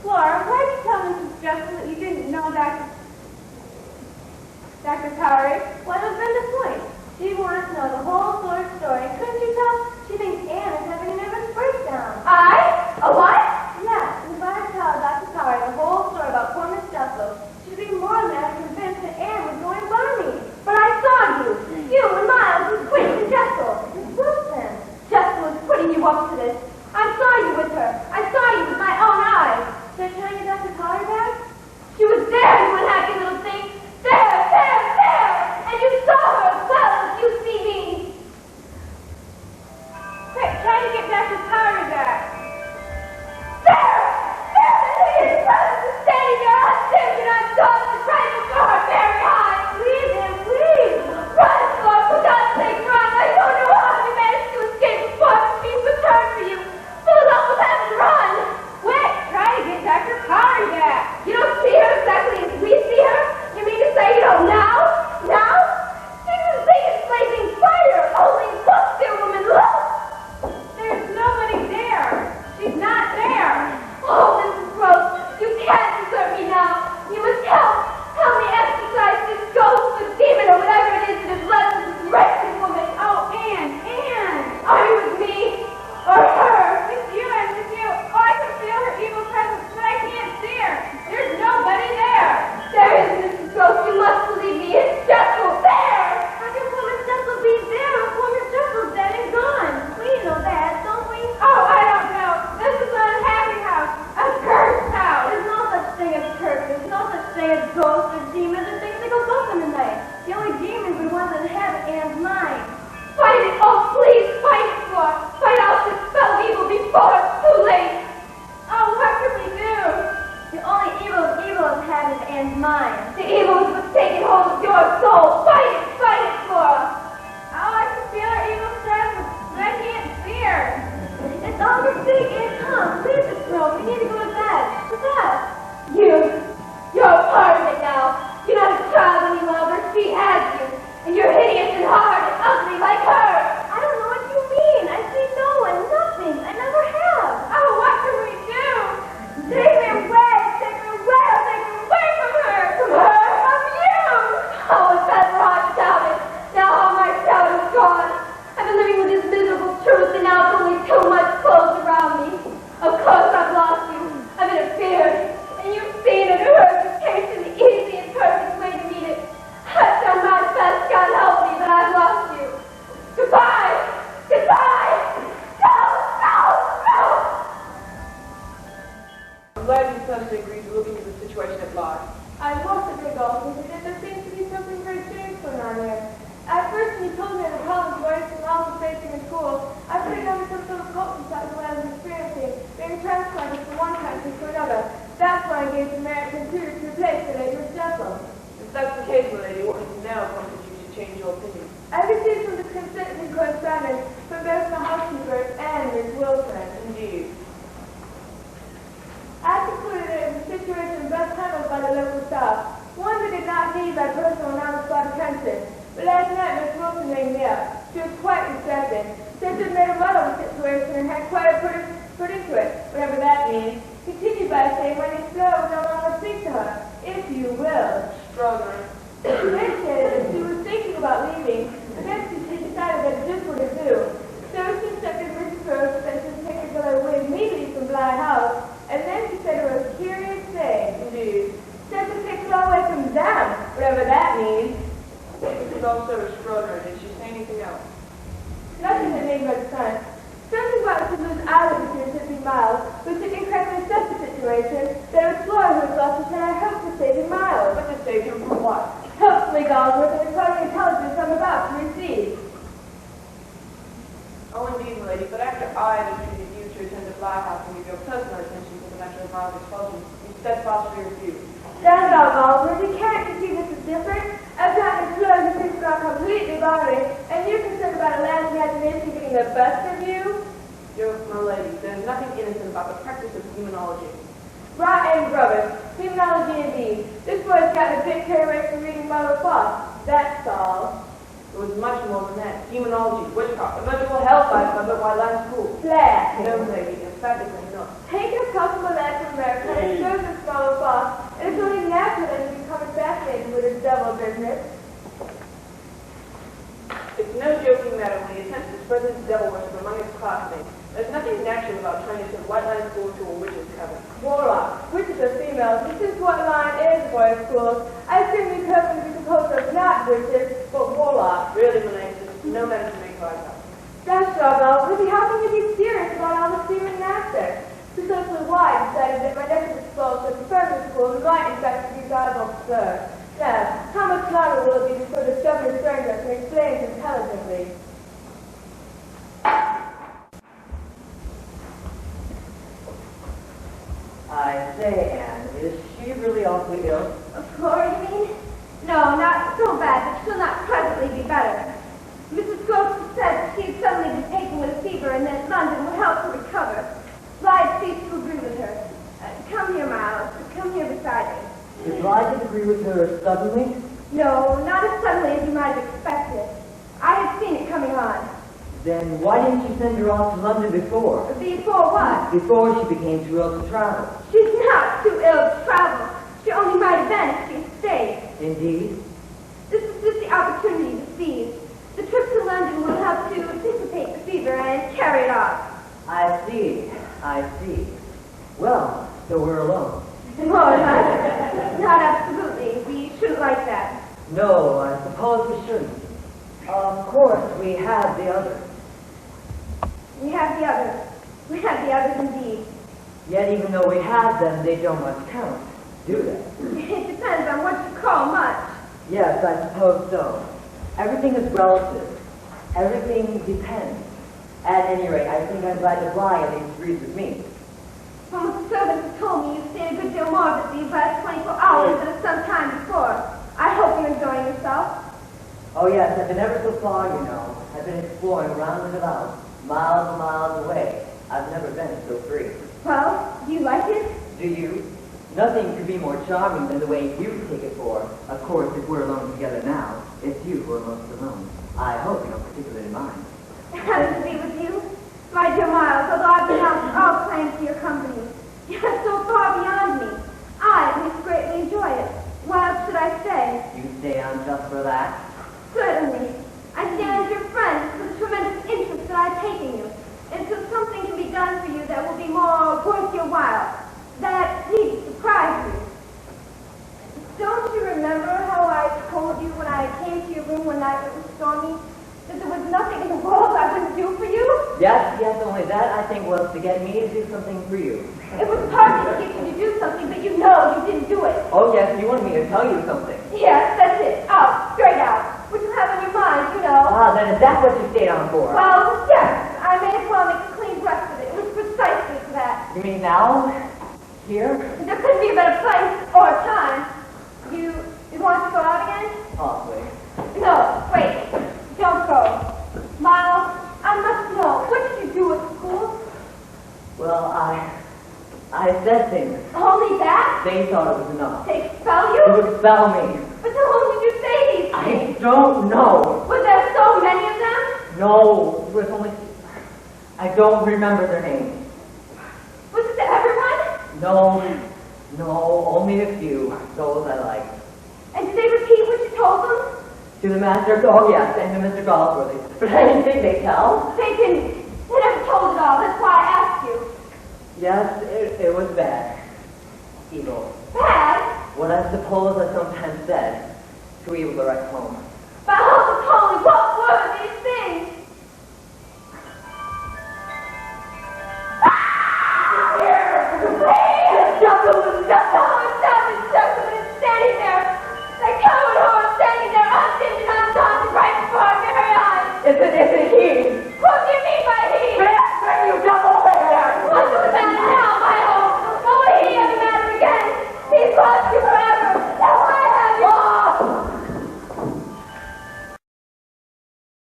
Flora, why did you tell Mrs. Jessup that you didn't know Dr. Powers? What has been the point? She wants to know the whole story. Couldn't you tell? She thinks Anne is having a nervous breakdown. A what? Yes, and if I tell Dr. Powers the whole story about poor Miss Jessup, she'd be more than ever convinced that Anne was going by me. But I saw you. You and Miles was Quinn and Jessel. Miss Wilson. Jessel was putting you up to this. I saw you with her. I saw you with my own eyes. They're trying to get Dr. Powers back? She was there, you unhappy little thing. There. And you saw her as well as you see me. Quick, try to get Dr. Powers back. There, the hideous presence is standing there unstamped and undaunted, the cries before her very eyes. Please, Anne, please. Run, Flora, for God's sake, run. I don't know how you managed to escape before the beast returned for you. Fill up with heaven, run. Quick, try to get Dr. Powers back. You don't see her exactly as we see her? You mean to say you don't now? Now? This thing is blazing fire. Only look, dear woman, look. There's nobody there. She's not there. Oh, Mrs. Gross, you can't desert me now. You must help me exorcise this ghost or demon or whatever it is that has led to this wretched woman. Oh, Anne. Are you with me or her? It's you. Oh, I can feel her evil presence, but I can't see her. There's nobody there. There is, Mrs. Gross. You must believe me. It's Jessel there. How can poor Miss Jessel be there if poor Miss Jessel's dead and gone? We know that, don't we? Oh, I don't know. This is an unhappy house. A cursed house. There's no such thing as curses. There's no such thing as ghosts or demons or things that go bump in the night. The only demons are the ones that inhabit Anne's mind. Fight it! Oh, please, fight it, Flora! Fight out this spell of evil before it's too late! Oh, what can we do? The only evil inhabits Anne's mind. The evil is what's taking hold of your soul. Fight it, Flora! Oh, I can feel her evil presence, but I can't see her. It's all your big Anne. Come, leave this room. We need to go to bed. To bed. You're a part of it now. You're not a child any longer. She has you. And you're hideous and hard and ugly like her. I don't know what you mean. I see no one, nothing. I never have. Oh, what can we do? Take me away. Take me away. Take me away from her. From her. From you. Oh, if ever I doubted. Now all my doubt is gone. I've been living with this miserable truth, and now it's only too much closed around me. Of course I've lost you. I've interfered. And you've seen and heard the case in the easy and perfect way to meet it. I've done my best, God help me, but I've lost you. Goodbye! No! I'm glad you suddenly agreed to look into the situation at large. I must agree, Golden, because there seems to be something very strange going on here. At first, when you told me that Helen's voice and all the facing in school, I put it down to some sort of cult inside what I was experiencing, being transplanted from one country to another. That's why I engaged American tutor to replace the lady with Jessel. If that's the case, my lady, what is now prompted you to change your opinion? I received some disconcerting correspondence from both the housekeeper and Miss Wilson. Indeed. I concluded that it was a situation best handled by the local staff, one that did not need my personal and on-the-spot attention. But last night, Miss Wilson rang me up. She was quite distracted. Said she'd made a muddle of the situation and had quite a put into it, whatever that means. Continued by saying when it's slow, no longer speak to her, if you will. Extraordinary. She indicated that she was thinking about leaving, but then she decided that this would do. So she instructed Mrs. Rose that she would take the girl away immediately from Bly House, and then she said it was a curious thing. Indeed. Said to take her away from them, whatever that means. This is also extraordinary. Did she say anything else? Nothing that made much sense. Something about to lose out between 50 miles, which didn't correctly assess the situation. There was Flora who was lost and said I hoped to save him miles. But to save him from what? Hopefully, Gallsworth, and the intelligence I'm about to receive. Oh, indeed, my lady, but after I had entreated you to attend the Bly House and give your personal attention to the matter of Miles' expulsion, you steadfastly refused. Stand up, Gallsworth. You can't see this is different. I've gotten a Flora who thinks about completely bothering, and you're concerned about a lad's imagination getting the best of you? My lady, there's nothing innocent about the practice of demonology. Rotten rubbish. Demonology indeed. This boy's gotten a bit carried away from reading Mother Fox. That's all. It was much more than that. Demonology, witchcraft, eventual hellfire, but while I'm school. Flat. No, lady, emphatically not. Take a couple of that from America and spreads his devil worship among his classmates. There's nothing natural about trying to turn White Line School into a witch's coven. Warlock, witches are females, and since White Line is a boys' school, I assume you coven to be composed of not witches, but warlocks. Really, Melanchthon, no matter to make life out. That's Jawbell, Libby, how can you be serious about all the searing aspects? Precisely why I decided that my next expulsion to private school might in fact be valuable, sir. Now, how much longer will it be before the governor stranger can explain intelligently? I say, Anne, is she really awfully ill? Flora, you mean? No, not so bad, but she'll not presently be better. Mrs. Gross said that she had suddenly been taken with a fever and that London would help her recover. Blythe ceased to agree with her. Come here, Miles. Come here beside me. Did Blythe agree with her suddenly? No, not as suddenly as you might have expected. I had seen it coming on. Then why didn't you send her off to London before? Before what? Before she became too ill to travel. She's not too ill to travel. She only might have been if she had stayed. Indeed? This is just the opportunity to seize. The trip to London will help to dissipate the fever and carry it off. I see. I see. Well, so we're alone. No, not absolutely. We shouldn't like that. No, I suppose we shouldn't. Of course, we have the others. We have the others. We have the others indeed. Yet even though we have them, they don't much count, do they? It depends on what you call much. Yes, I suppose so. Everything is relative. Everything depends. At any rate, I think I'm glad that Bly at least agrees with me. Some of the servants have told me you've stayed a good deal more of these last 24 hours than some time before. I hope you're enjoying yourself. Oh yes, I've been ever so far, you know. I've been exploring round and about, miles and miles away. I've never been so free. Well, do you like it? Do you? Nothing could be more charming than the way you take it for. Of course, if we're alone together now, it's you who are most alone. I hope you don't particularly mind. Happy to be with you. My dear Miles, although I've renounced all claim to your company, you're so far beyond me. I at least greatly enjoy it. Why else should I stay? You stay on just for that? Certainly. I stand as your friend with the tremendous interest that I've taken you. Until something can be done for you that will be more worth your while. That need surprise you. Don't you remember how I told you when I came to your room one night when it was stormy that there was nothing in the world I wouldn't do for you? Yes, only that I think was to get me to do something for you. It was partly to get you to do something, but you know you didn't do it. Oh yes, you wanted me to tell you something. Yes, that's it. Out, straight out. What you have on your mind, you know. Ah, then is that what you stayed on for? Well, yes. I may as well make a clean breast of it. It was precisely for that. You mean now? Here? There couldn't be a better place or time. You want to go out again? Possibly. No, wait. Don't go. Miles, I must know. What did you do at school? Well, I said things. Only that? They thought it was enough. They expel It you? would expel me. But to whom did you say these I things? don't know. Were there so many of them? No, with only... I don't remember their names. Was it to everyone? No, only a few. Those I liked. And did they repeat what you told them? To the master, oh yes, and to Mr. Galsworthy. But I didn't think they'd tell. They didn't. They never told it all. That's why I asked you. Yes, it was bad. Evil. Bad? What I suppose I sometimes said. Too evil to write home.